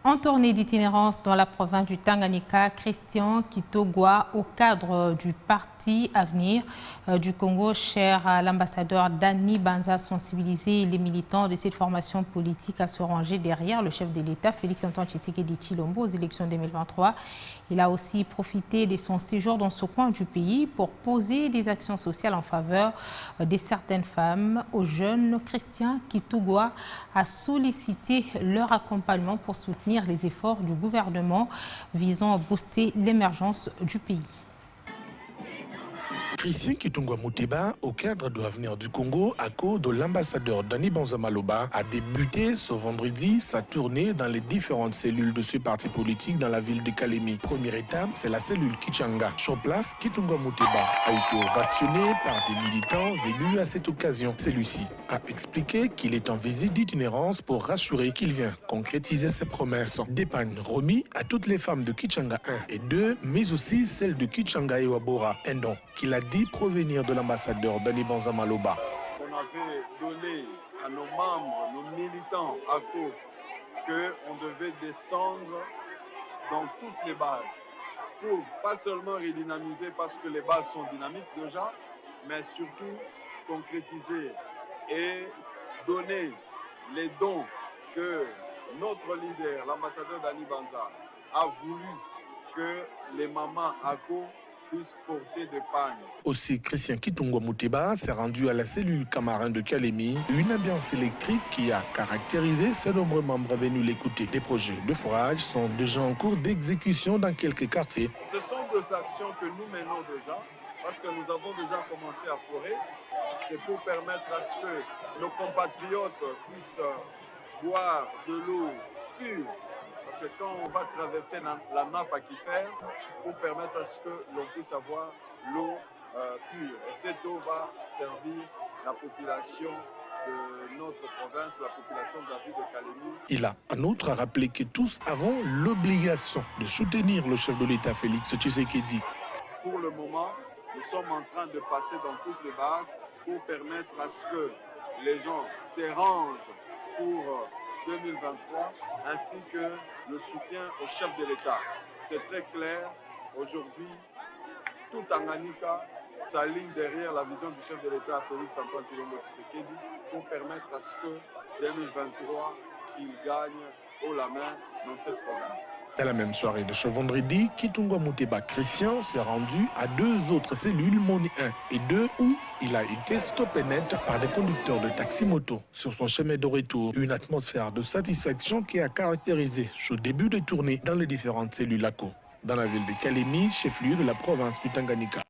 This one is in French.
En tournée d'itinérance dans la province du Tanganyika, Christian Kitogwa, au cadre du parti Avenir du Congo, cher à l'ambassadeur Dani Banza, sensibiliser les militants de cette formation politique à se ranger derrière le chef de l'État, Félix-Antoine Tshisekedi Tshilombo, aux élections 2023. Il a aussi profité de son séjour dans ce coin du pays pour poser des actions sociales en faveur de certaines femmes. Aux jeunes, Christian Kitogwa a sollicité leur accompagnement pour soutenir les efforts du gouvernement visant à booster l'émergence du pays. Christian Kitogwa Muteba, au cadre de l'Avenir du Congo, à cause de l'ambassadeur Dani Banza Maloba, a débuté ce vendredi sa tournée dans les différentes cellules de ce parti politique dans la ville de Kalemi. Première étape, c'est la cellule Kichanga. Sur place, Kitogwa Muteba a été ovationné par des militants venus à cette occasion. Celui-ci a expliqué qu'il est en visite d'itinérance pour rassurer qu'il vient concrétiser ses promesses d'épargne remis à toutes les femmes de Kichanga 1 et 2, mais aussi celles de Kichanga et Wabora, un don qu'il a dit provenir de l'ambassadeur Dani Banza Maloba. On avait donné à nos membres, nos militants à COP, qu'on devait descendre dans toutes les bases pour pas seulement redynamiser parce que les bases sont dynamiques déjà, mais surtout concrétiser et donner les dons que notre leader, l'ambassadeur Dani Banza, a voulu que les mamans à COP puissent porter des pannes. Aussi, Christian Kitogwa Muteba s'est rendu à la cellule Camarin de Kalemi, une ambiance électrique qui a caractérisé ses nombreux membres venus l'écouter. Des projets de forage sont déjà en cours d'exécution dans quelques quartiers. Ce sont des actions que nous menons déjà, parce que nous avons déjà commencé à forer. C'est pour permettre à ce que nos compatriotes puissent boire de l'eau pure. Parce que quand on va traverser la nappe aquifère, pour permettre à ce que l'on puisse avoir l'eau pure. Et cette eau va servir la population de notre province, la population de la ville de Kalemi. Il a en outre rappelé que tous avons l'obligation de soutenir le chef de l'État Félix Tshisekedi. Pour le moment, nous sommes en train de passer dans toutes les bases pour permettre à ce que les gens s'arrangent pour 2023, ainsi que le soutien au chef de l'État. C'est très clair, aujourd'hui, tout Tanganyika s'aligne derrière la vision du chef de l'État, Félix-Antoine Tshisekedi, pour permettre à ce que 2023, il gagne haut la main dans cette province. Dans la même soirée de ce vendredi, Kitogwa Muteba Christian s'est rendu à deux autres cellules, Moni 1 et 2, où il a été stoppé net par des conducteurs de taxi-moto sur son chemin de retour. Une atmosphère de satisfaction qui a caractérisé ce début de tournée dans les différentes cellules ACO, dans la ville de Kalemi, chef-lieu de la province du Tanganyika.